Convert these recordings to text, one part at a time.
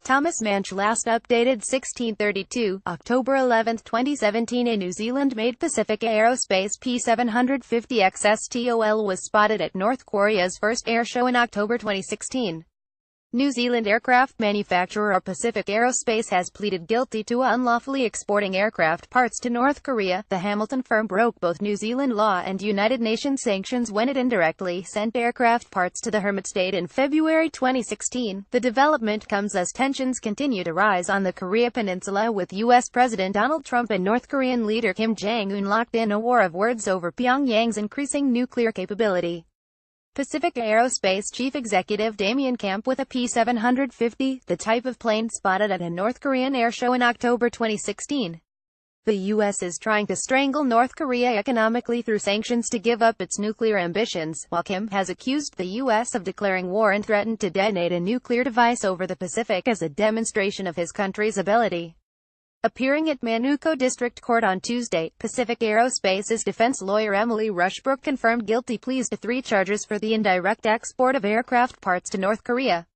Thomas MANCH last updated 1632, October 11, 2017. A New Zealand-made Pacific Aerospace P750 XSTOL was spotted at North Korea's first air show in October 2016. New Zealand aircraft manufacturer Pacific Aerospace has pleaded guilty to unlawfully exporting aircraft parts to North Korea. The Hamilton firm broke both New Zealand law and United Nations sanctions when it indirectly sent aircraft parts to the hermit state in February 2016. The development comes as tensions continue to rise on the Korea Peninsula, with U.S. President Donald Trump and North Korean leader Kim Jong-un locked in a war of words over Pyongyang's increasing nuclear capability. Pacific Aerospace Chief Executive Damien Camp with a P750, the type of plane spotted at a North Korean airshow in October 2016. The U.S. is trying to strangle North Korea economically through sanctions to give up its nuclear ambitions, while Kim has accused the U.S. of declaring war and threatened to detonate a nuclear device over the Pacific as a demonstration of his country's ability. Appearing at Manukau District Court on Tuesday, Pacific Aerospace's defense lawyer Emily Rushbrook confirmed guilty pleas to 3 charges for the indirect export of aircraft parts to North Korea.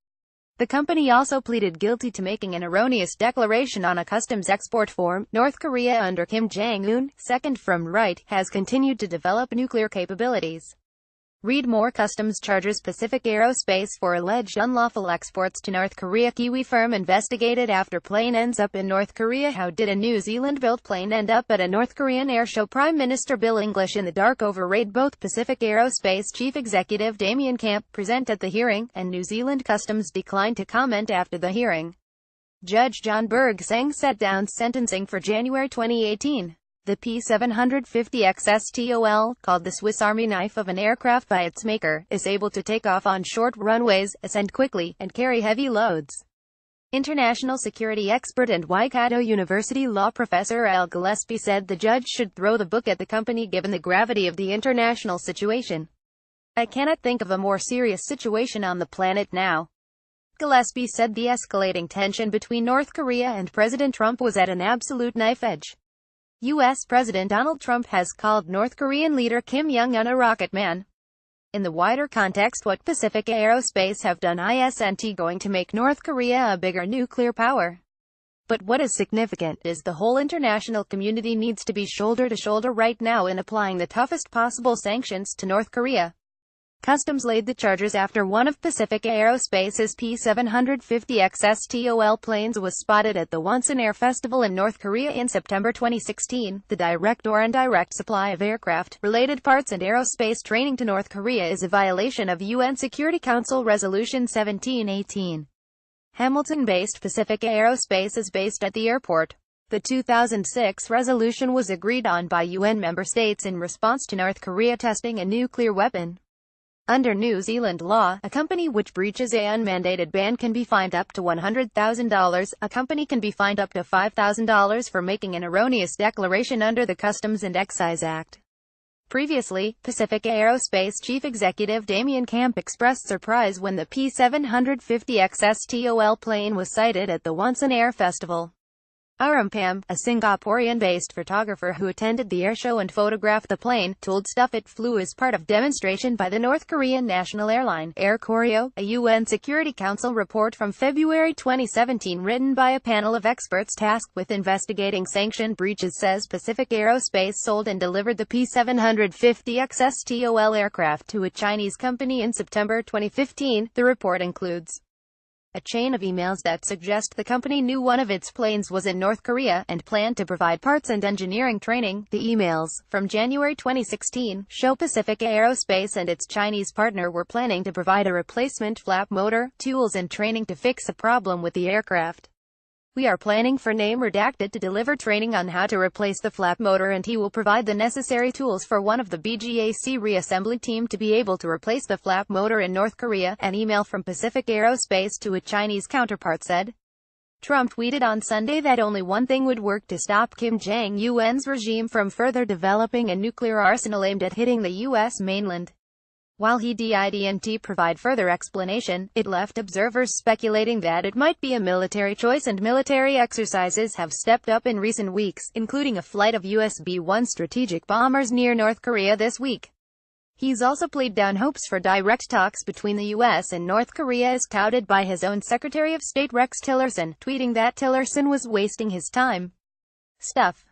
The company also pleaded guilty to making an erroneous declaration on a customs export form. North Korea under Kim Jong-un, second from right, has continued to develop nuclear capabilities. Read more. Customs charges Pacific Aerospace for alleged unlawful exports to North Korea. Kiwi firm investigated after plane ends up in North Korea. How did a New Zealand-built plane end up at a North Korean airshow? Prime Minister Bill English in the dark over raid. Both Pacific Aerospace Chief Executive Damien Camp present at the hearing, and New Zealand Customs declined to comment after the hearing. Judge John Bergsang set down sentencing for January 2018. The P750 XSTOL, called the Swiss Army knife of an aircraft by its maker, is able to take off on short runways, ascend quickly, and carry heavy loads. International security expert and Waikato University law professor Al Gillespie said the judge should throw the book at the company given the gravity of the international situation. "I cannot think of a more serious situation on the planet now." Gillespie said the escalating tension between North Korea and President Trump was at an absolute knife edge. U.S. President Donald Trump has called North Korean leader Kim Jong-un a rocket man. In the wider context, what Pacific Aerospace have done isn't going to make North Korea a bigger nuclear power. But what is significant is the whole international community needs to be shoulder to shoulder right now in applying the toughest possible sanctions to North Korea. Customs laid the charges after one of Pacific Aerospace's P750 XSTOL planes was spotted at the Wonsan Air Festival in North Korea in September 2016. The direct or indirect supply of aircraft-related parts and aerospace training to North Korea is a violation of UN Security Council Resolution 1718. Hamilton-based Pacific Aerospace is based at the airport. The 2006 resolution was agreed on by UN member states in response to North Korea testing a nuclear weapon. Under New Zealand law, a company which breaches a unmandated ban can be fined up to $100,000. A company can be fined up to $5,000 for making an erroneous declaration under the Customs and Excise Act. Previously, Pacific Aerospace Chief Executive Damien Camp expressed surprise when the P750 XSTOL plane was sighted at the Wonsan Air Festival. Arampam, a Singaporean-based photographer who attended the airshow and photographed the plane, told Stuff it flew as part of demonstration by the North Korean national airline, Air Koryo. A UN Security Council report from February 2017 written by a panel of experts tasked with investigating sanction breaches says Pacific Aerospace sold and delivered the P750 XSTOL aircraft to a Chinese company in September 2015. The report includes a chain of emails that suggest the company knew one of its planes was in North Korea, and planned to provide parts and engineering training. The emails, from January 2016, show Pacific Aerospace and its Chinese partner were planning to provide a replacement flap motor, tools and training to fix a problem with the aircraft. "We are planning for name redacted to deliver training on how to replace the flap motor, and he will provide the necessary tools for one of the BGAC reassembly team to be able to replace the flap motor in North Korea," an email from Pacific Aerospace to a Chinese counterpart said. Trump tweeted on Sunday that only one thing would work to stop Kim Jong-un's regime from further developing a nuclear arsenal aimed at hitting the U.S. mainland. While he didn't provide further explanation, it left observers speculating that it might be a military choice, and military exercises have stepped up in recent weeks, including a flight of US B-1 strategic bombers near North Korea this week. He's also played down hopes for direct talks between the US and North Korea as touted by his own Secretary of State Rex Tillerson, tweeting that Tillerson was wasting his time. Stuff.